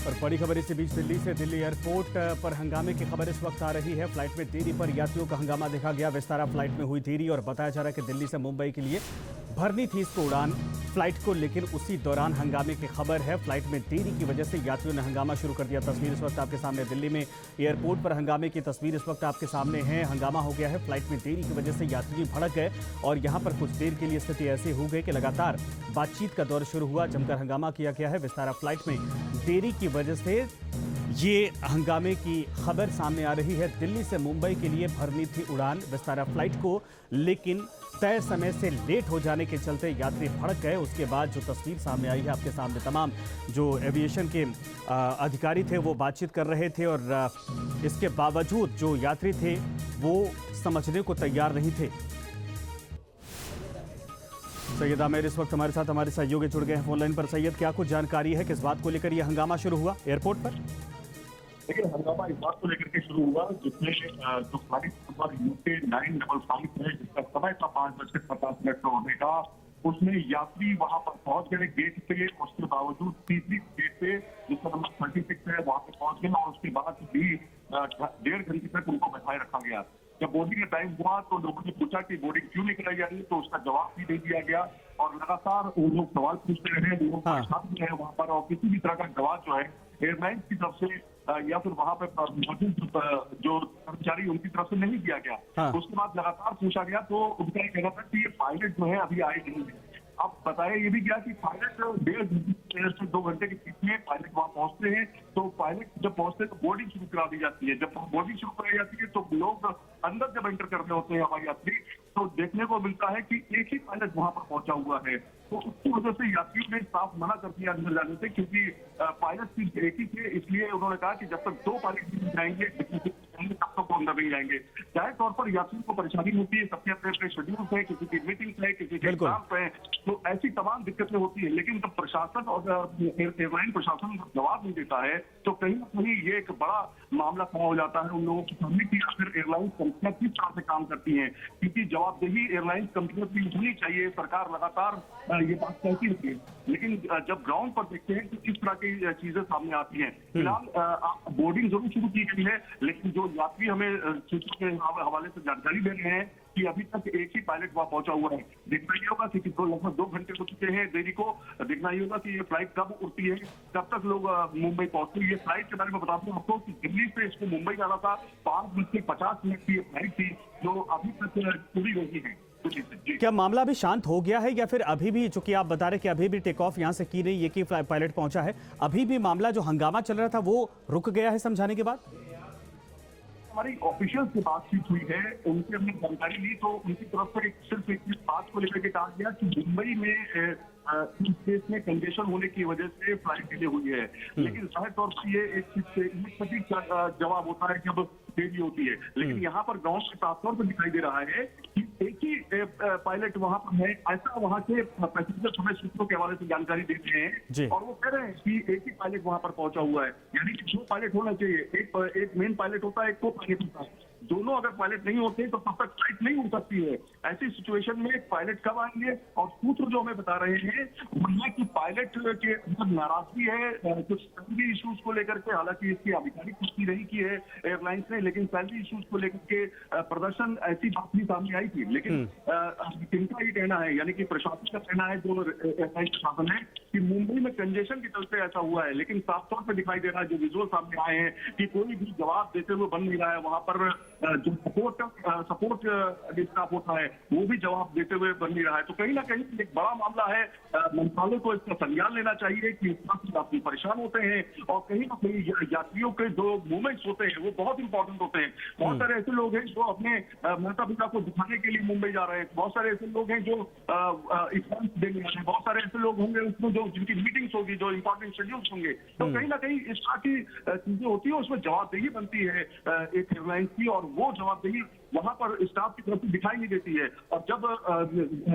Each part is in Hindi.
और बड़ी खबर इसी बीच दिल्ली से। दिल्ली एयरपोर्ट पर हंगामे की खबर इस वक्त आ रही है। फ्लाइट में देरी पर यात्रियों का हंगामा देखा गया। विस्तारा फ्लाइट में हुई देरी और बताया जा रहा है कि दिल्ली से मुंबई के लिए भरनी थी इसको उड़ान फ्लाइट को, लेकिन उसी दौरान हंगामे की खबर है। फ्लाइट में देरी की वजह से यात्रियों ने हंगामा शुरू कर दिया। तस्वीर इस वक्त आपके सामने दिल्ली में एयरपोर्ट पर हंगामे की तस्वीर इस वक्त आपके सामने है। हंगामा हो गया है। फ्लाइट में देरी की वजह से यात्री भड़क गए और यहाँ पर कुछ देर के लिए स्थिति ऐसी हो गई कि लगातार बातचीत का दौर शुरू हुआ। जमकर हंगामा किया गया है। विस्तारा फ्लाइट में देरी की वजह से ये हंगामे की खबर सामने आ रही है। दिल्ली से मुंबई के लिए भरनी थी उड़ान विस्तारा फ्लाइट को, लेकिन तय समय से लेट हो जाने के चलते यात्री भड़क गए। उसके बाद जो तस्वीर सामने आई है आपके सामने, तमाम जो एविएशन के अधिकारी थे वो बातचीत कर रहे थे और इसके बावजूद जो यात्री थे वो समझने को तैयार नहीं थे। सैयद आमिर इस वक्त हमारे साथ हमारे सहयोगी जुड़ गए हैं फोन लाइन पर। सैयद, क्या कुछ जानकारी है, किस बात को लेकर यह हंगामा शुरू हुआ एयरपोर्ट पर? देखिए, हंगामा इस बात को लेकर के शुरू हुआ जिसमें जो फ्लाइट नंबर UK 955 है, जिसका समय था 5:50 का होने का, उसमें यात्री वहां पर पहुंच गए गेट पे। उसके बावजूद तीसरी गेट पे जिसका नंबर 36 है वहां पे पहुंच गए और उसके बाद भी 1.5 घंटे तक उनको बैठाए रखा गया। जब बोर्डिंग का टाइम हुआ तो लोगों ने पूछा कि बोर्डिंग क्यों नहीं कराई जा रही है, तो उसका जवाब भी दे दिया गया और लगातार वो लोग सवाल पूछते रहे, लोग परेशान भी रहे वहां पर और किसी भी तरह का जवाब जो है एयरलाइन की तरफ से या फिर वहां पे मौजूद जो कर्मचारी उनकी तरफ से नहीं दिया गया। उसके बाद लगातार पूछा गया तो उनका ये कहना था कि ये पायलट जो है अभी आए नहीं है। अब बताया ये भी गया कि पायलट 1.5 से 2 घंटे के बीच में पायलट वहां पहुंचते हैं, तो पायलट जब पहुंचते हैं तो बोर्डिंग शुरू करा दी जाती है। जब बोर्डिंग शुरू कराई जाती है तो लोग अंदर जब एंटर कर रहे होते हैं हमारे यात्री, तो देखने को मिलता है कि एक ही पायलट वहां पर पहुंचा हुआ है। तो उसकी वजह से यात्रियों ने साफ मना कर दिया अंदर जाने से, क्योंकि पायलट सिर्फ एक ही थे। इसलिए उन्होंने कहा कि जब तक 2 पायलट नहीं जाएंगे तब तक वो अंदर नहीं जाएंगे। जाहिर तौर पर यात्रियों को परेशानी होती है, सबके अपने अपने शेड्यूल्स है, किसी की मीटिंग्स है, किसी के एग्जाम्स है, तो ऐसी तमाम दिक्कतें होती है। लेकिन जब प्रशासन और एयरलाइन प्रशासन जवाब नहीं देता है तो कहीं ना कहीं ये एक बड़ा मामला खड़ा हो जाता है उन लोगों के सामने कि आखिर एयरलाइन कंपनियां किस तरह से काम करती हैं, क्योंकि जवाबदेही एयरलाइन कंपनियों की होनी चाहिए। सरकार लगातार ये बात कहती रहती है, लेकिन जब ग्राउंड पर देखते हैं तो किस तरह की चीजें सामने आती हैं। फिलहाल बोर्डिंग जरूर शुरू की गई है, लेकिन जो यात्री हमें सूत्रों के हवाले से जानकारी दे रहे हैं कि अभी तक एक ही पायलट वहां पहुंचा हुआ है। देखना ये होगा कि लगभग 2 घंटे हो चुके हैं देरी को। देखना ये होगा कि ये फ्लाइट कब उड़ती है, कब तक लोग मुंबई पहुंचते हैं। ये फ्लाइट के बारे में बता दूं आपको कि दिल्ली से इसको मुंबई जाना था, 5:50 की ये फ्लाइट थी जो अभी तक पूरी नहीं है। क्या मामला अभी शांत हो गया है या फिर अभी भी, चूंकि आप बता रहे कि अभी भी टेक ऑफ यहां से की नहीं, ये कि पायलट पहुंचा है, अभी भी मामला जो हंगामा चल रहा था वो रुक गया है समझाने के बाद? हमारी ऑफिशियल से बातचीत हुई है, उनसे हमने जानकारी ली तो उनकी तरफ से सिर्फ एक बात को लेकर के कहा गया कि मुंबई में स्पेस में कंजेशन होने की वजह से फ्लाइट डिले हुई है। लेकिन जाहिर तौर पर ये एक सटीक जवाब होता है जब देरी होती है। लेकिन यहाँ पर गांव के साफ तौर पर दिखाई दे रहा है कि एक ही पायलट वहां पर है, ऐसा वहां के पैसेंजर हमें सूत्रों के हवाले से जानकारी दे रहे हैं और वो कह रहे हैं कि एक ही पायलट वहां पर पहुंचा हुआ है। यानी कि 2 पायलट होना चाहिए, एक मेन पायलट होता है, एक को पायलट होता है। दोनों अगर पायलट नहीं होते तो तब तक फ्लाइट नहीं उड़ सकती है। ऐसी सिचुएशन में पायलट कब आएंगे? और सूत्र जो हमें बता रहे हैं वो ये कि पायलट के अंदर नाराजगी है कुछ सैलरी इश्यूज को लेकर के। हालांकि इसकी आधिकारिक पुष्टि नहीं की है एयरलाइंस ने, लेकिन सैलरी इश्यूज को लेकर के प्रदर्शन ऐसी बात भी सामने आई थी। लेकिन इनका ये कहना है, यानी कि प्रशासन का कहना है, जो एयरलाइन प्रशासन है, कि मुंबई में कंजेशन के चलते ऐसा हुआ है। लेकिन साफ तौर पर दिखाई दे रहा है, जो विजुअल सामने आए हैं, कि कोई भी जवाब देते हुए बन नहीं रहा है। वहां पर जो सपोर्ट स्टाफ होता है वो भी जवाब देते हुए बन नहीं रहा है। तो कहीं ना कहीं एक बड़ा मामला है। मंत्रालय को इसका संज्ञान लेना चाहिए कि इस बात से यात्री परेशान होते हैं और कहीं ना कहीं यात्रियों के जो मूवमेंट्स होते हैं वो बहुत इंपॉर्टेंट होते हैं। बहुत सारे ऐसे लोग हैं जो अपने माता पिता को दिखाने के लिए मुंबई जा रहे हैं। बहुत सारे ऐसे लोग हैं जो एग्जाम्स देने जा रहे हैं। बहुत सारे ऐसे लोग होंगे उसमें जो जिनकी मीटिंग्स होगी, जो इंपॉर्टेंट शेड्यूल्स होंगे। तो कहीं ना कहीं इस तरह की चीजें होती है, उसमें जवाबदेही बनती है एक एयरलाइन की, और वो जवाबदेही वहां पर स्टाफ की तरफ से दिखाई नहीं देती है। और जब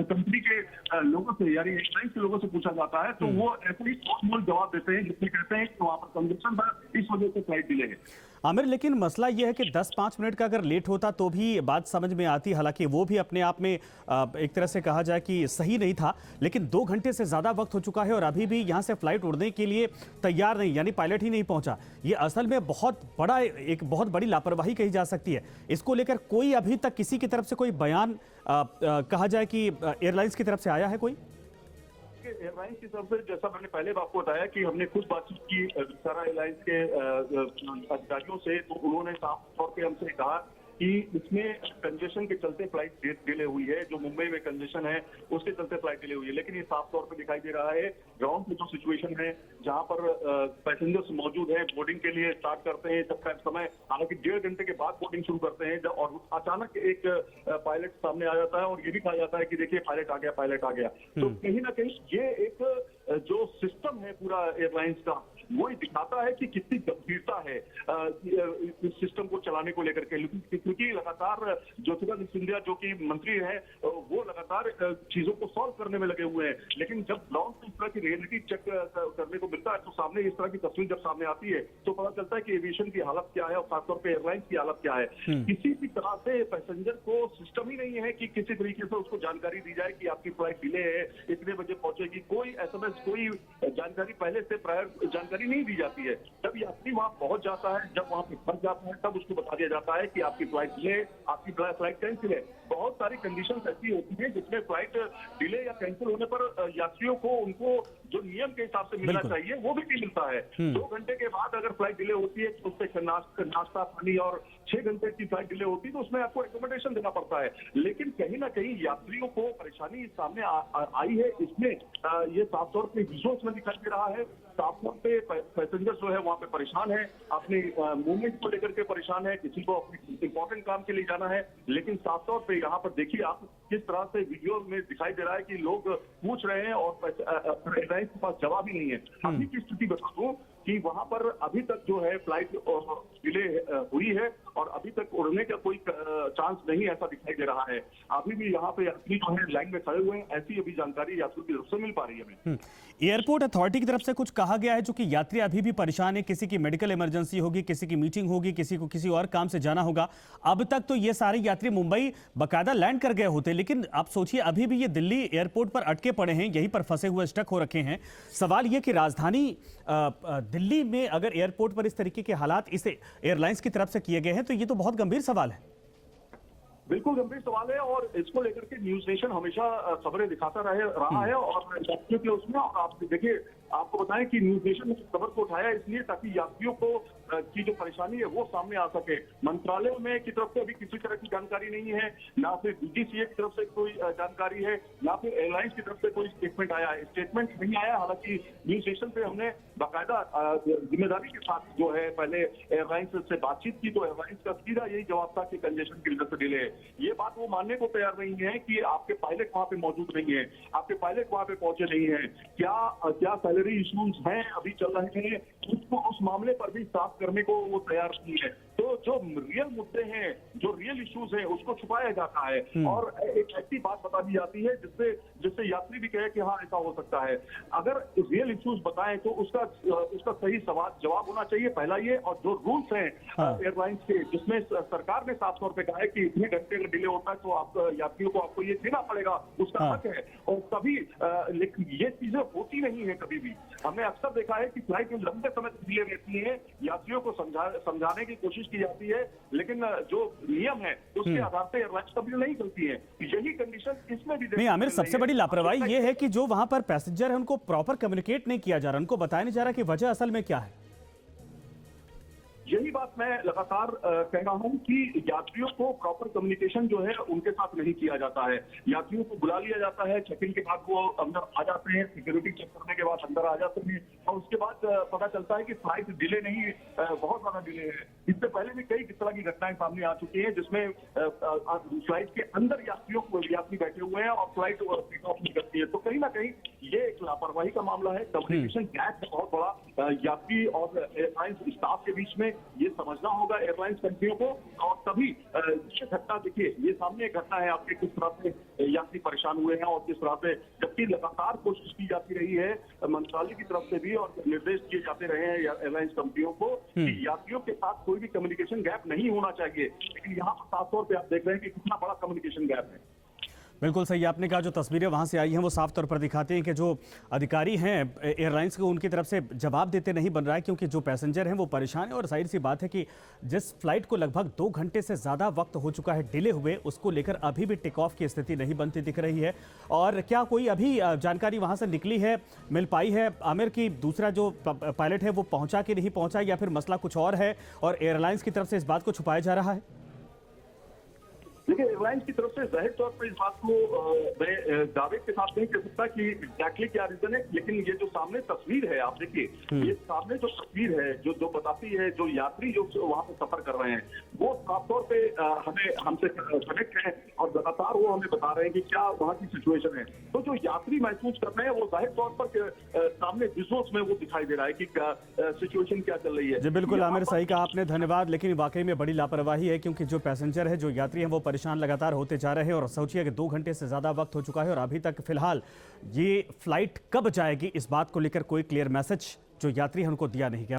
कंपनी के लोगों से यानी एयरलाइंस के लोगों से पूछा जाता है तो वो ऐसे ही मूल जवाब देते हैं जिसमें कहते हैं कि वहां पर कंजक्शन था, इस वजह से फ्लाइट डिले है। आमिर, लेकिन मसला यह है कि 10-5 मिनट का अगर लेट होता तो भी बात समझ में आती, हालांकि वो भी अपने आप में एक तरह से कहा जाए कि सही नहीं था, लेकिन 2 घंटे से ज़्यादा वक्त हो चुका है और अभी भी यहाँ से फ्लाइट उड़ने के लिए तैयार नहीं, यानी पायलट ही नहीं पहुंचा। ये असल में एक बहुत बड़ी लापरवाही कही जा सकती है। इसको लेकर कोई अभी तक किसी की तरफ से कोई बयान कहा जाए कि एयरलाइंस की तरफ से आया है कोई? एयरलाइंस की तरफ से, जैसा मैंने पहले आपको बताया कि हमने खुद बातचीत की विस्तारा एयरलाइंस के अधिकारियों से, तो उन्होंने साफ तौर पे हमसे कहा कि इसमें कंजेशन के चलते फ्लाइट डिले हुई है। जो मुंबई में कंजेशन है उसके चलते फ्लाइट डिले हुई है, लेकिन ये साफ तौर पे दिखाई दे रहा है ग्राउंड पे जो सिचुएशन है जहां पर पैसेंजर्स मौजूद हैं, बोर्डिंग के लिए स्टार्ट करते हैं जब समय, हालांकि 1.5 घंटे के बाद बोर्डिंग शुरू करते हैं और अचानक एक पायलट सामने आ जाता है और ये भी कहा जाता है कि देखिए पायलट आ गया, पायलट आ गया। तो कहीं ना कहीं ये एक जो सिस्टम है पूरा एयरलाइंस का, वो ही दिखाता है कि कितनी गंभीरता है इस सिस्टम को चलाने को लेकर के। क्योंकि लगातार ज्योतिरादित्य सिंधिया जो कि मंत्री हैं, वो लगातार चीजों को सॉल्व करने में लगे हुए हैं, लेकिन जब ग्राउंड पे इस तरह की रियलिटी चेक करने को मिलता है तो सामने इस तरह की तस्वीर जब सामने आती है तो पता चलता है कि एविएशन की हालत क्या है और खासतौर पर एयरलाइंस की हालत क्या है। किसी भी तरह से पैसेंजर को सिस्टम ही नहीं है कि किसी तरीके से उसको जानकारी दी जाए कि आपकी फ्लाइट डिले है, इतने बजे पहुंचेगी। कोई SMS, कोई जानकारी पहले से प्रायर जानकारी नहीं दी जाती है। जब यात्री वहां पहुंच जाता है, जब वहां पे फंस जाता है, तब उसको बता दिया जाता है कि आपकी फ्लाइट डिले, आपकी फ्लाइट कैंसिल है। बहुत सारी कंडीशंस ऐसी होती हैं जिसमें फ्लाइट डिले या कैंसिल होने पर यात्रियों को उनको जो नियम के हिसाब से मिलना चाहिए वो भी नहीं मिलता है। 2 घंटे के बाद अगर फ्लाइट डिले होती है तो उससे नाश्ता पानी, और 6 घंटे की फ्लाइट डिले होती है तो उसमें आपको एकोमोडेशन देना पड़ता है। लेकिन कहीं ना कहीं यात्रियों को परेशानी सामने आई है। इसमें ये साफ तौर पर विजुअल्स में दिखाई दे रहा है। साफ तौर पे पैसेंजर जो है वहां पे परेशान है, अपनी मूवमेंट को लेकर के परेशान है, किसी को अपनी इंपॉर्टेंट काम के लिए जाना है। लेकिन साफ तौर पे यहाँ पर देखिए आप किस तरह से वीडियो में दिखाई दे रहा है कि लोग पूछ रहे हैं और एयरलाइंस के पास जवाब ही नहीं है। अभी की स्थिति बता दूं कि वहां पर अभी तक जो है फ्लाइट डिले हुई है और अभी तक उड़ने का कोई चांस नहीं ऐसा दिखाई दे रहा है। अभी भी यहाँ पे यात्री जो है लाइन में खड़े हुए हैं, ऐसी अभी जानकारी यात्रियों की तरफ से मिल पा रही है हमें। एयरपोर्ट अथॉरिटी की तरफ से कुछ कहा गया है जो कि यात्री अभी भी परेशान है, किसी की मेडिकल इमरजेंसी होगी, किसी की मीटिंग होगी, किसी को किसी और काम से जाना होगा। अब तक तो ये सारे यात्री मुंबई बाकायदा लैंड कर गए होते, लेकिन आप सोचिए अभी भी ये दिल्ली एयरपोर्ट पर अटके पड़े हैं, यहीं पर फंसे हुए स्टक हो रखे हैं। सवाल ये कि राजधानी दिल्ली में अगर एयरपोर्ट पर इस तरीके के हालात इस एयरलाइंस की तरफ से किए गए हैं तो ये तो बहुत गंभीर सवाल है। बिल्कुल गंभीर सवाल है और इसको लेकर के न्यूज नेशन हमेशा खबरें दिखाता रहा है और यात्रियों के उसमें। और आप देखिए, आपको बताएं कि न्यूज नेशन ने खबर को उठाया इसलिए ताकि यात्रियों को की जो परेशानी है वो सामने आ सके। मंत्रालय में की तरफ से अभी किसी तरह की जानकारी नहीं है, ना फिर DGCA की तरफ से कोई जानकारी है, ना फिर एयरलाइंस की तरफ से कोई स्टेटमेंट आया है। स्टेटमेंट नहीं आया, हालांकि न्यूज नेशन पे हमने बाकायदा जिम्मेदारी के साथ जो है पहले एयरलाइंस से बातचीत की, तो एयरलाइंस का सीधा यही जवाब था कि कंजेशन की वजह से डिले है। ये बात वो मानने को तैयार नहीं है कि आपके पायलट वहां पे मौजूद नहीं है, आपके पायलट वहां पे पहुंचे नहीं है। क्या सैलरी इश्यूज हैं अभी चल रहे हैं, उसको उस मामले पर भी साफ करने को वो तैयार नहीं है। तो जो रियल मुद्दे हैं, जो रियल इश्यूज हैं, उसको छुपाया जाता है और एक ऐसी बात बता दी जाती है जिससे यात्री भी कहे कि हाँ ऐसा हो सकता है। अगर रियल इश्यूज बताएं तो उसका सही जवाब होना चाहिए, पहला ये। और जो रूल्स हैं एयरलाइंस के, जिसमें सरकार ने साफ तौर पे कहा है कि इतने घंटे का डिले होता है तो आप यात्रियों को आपको ये देना पड़ेगा, उसका हक है। और कभी लेकिन ये चीजें होती नहीं है कभी भी। हमने अक्सर देखा है कि फ्लाइट में लंबे समय तक डिले रहती है, यात्रियों को समझाने की कोशिश की जाती है, लेकिन जो नियम है उसके आधार पर एयरलाइंस कभी नहीं करती है। यही कंडीशन इसमें भी नहीं आमिर, सबसे बड़ी लापरवाही ये है कि जो वहां पर पैसेंजर है उनको प्रॉपर कम्युनिकेट नहीं किया जा रहा, उनको बताया नहीं जा रहा कि वजह असल में क्या है। यही बात मैं लगातार कह रहा हूं कि यात्रियों को प्रॉपर कम्युनिकेशन जो है उनके साथ नहीं किया जाता है। यात्रियों को बुला लिया जाता है, चेक इन के बाद वो अंदर आ जाते हैं, सिक्योरिटी चेक करने के बाद अंदर आ जाते हैं और उसके बाद पता चलता है कि फ्लाइट डिले नहीं, बहुत ज्यादा डिले है। इससे पहले भी कई तरह की घटनाएं सामने आ चुकी हैं जिसमें फ्लाइट के अंदर यात्री बैठे हुए हैं और फ्लाइट टेक ऑफ नहीं करती है। तो कहीं ना कहीं ये एक लापरवाही का मामला है, कम्युनिकेशन गैप है बहुत बड़ा। यात्री और एयरलाइंस स्टाफ के बीच में, ये समझना होगा एयरलाइंस कंपनियों को। और तभी ये घटना, देखिए ये सामने एक घटना है आपके, किस तरह से यात्री परेशान हुए हैं और किस तरह से, जबकि लगातार कोशिश की जाती रही है मंत्रालय की तरफ से भी और निर्देश दिए जाते रहे हैं एयरलाइंस कंपनियों को कि यात्रियों के साथ कोई भी कम्युनिकेशन गैप नहीं होना चाहिए, लेकिन यहाँ पर साफ तौर पर आप देख रहे हैं कि कितना बड़ा कम्युनिकेशन गैप है। बिल्कुल सही आपने कहा। जो तस्वीरें वहां से आई हैं वो साफ तौर पर दिखाती हैं कि जो अधिकारी हैं एयरलाइंस को उनकी तरफ से जवाब देते नहीं बन रहा है, क्योंकि जो पैसेंजर हैं वो परेशान है। और जाहिर सी बात है कि जिस फ्लाइट को लगभग 2 घंटे से ज़्यादा वक्त हो चुका है डिले हुए, उसको लेकर अभी भी टेक ऑफ की स्थिति नहीं बनती दिख रही है। और क्या कोई अभी जानकारी वहाँ से निकली है, मिल पाई है आमिर, की दूसरा जो पायलट है वो पहुँचा कि नहीं पहुँचा, या फिर मसला कुछ और है और एयरलाइंस की तरफ से इस बात को छुपाया जा रहा है? देखिए, एयरलाइंस की तरफ से जाहिर तौर पर इस बात को मैं दावे के साथ नहीं कह सकता कि एग्जैक्टली क्या रीजन है, लेकिन ये जो सामने तस्वीर है, आप देखिए, ये सामने जो तस्वीर है जो बताती है, जो यात्री जो वहां पे सफर कर रहे हैं वो साफ तौर पे हमसे कनेक्ट है और लगातार वो हमें बता रहे हैं कि क्या वहाँ की सिचुएशन है। तो जो यात्री महसूस कर रहे हैं वो जाहिर तौर पर सामने विजुअल्स में वो दिखाई दे रहा है कि सिचुएशन क्या चल रही है। जी बिल्कुल आमिर, सही कहा आपने, धन्यवाद। लेकिन वाकई में बड़ी लापरवाही है, क्योंकि जो पैसेंजर है, जो यात्री हैं, वो परेशान लगातार होते जा रहे हैं। और सोचिए कि 2 घंटे से ज़्यादा वक्त हो चुका है और अभी तक फिलहाल ये फ्लाइट कब जाएगी इस बात को लेकर कोई क्लियर मैसेज जो यात्री हैं उनको दिया नहीं गया।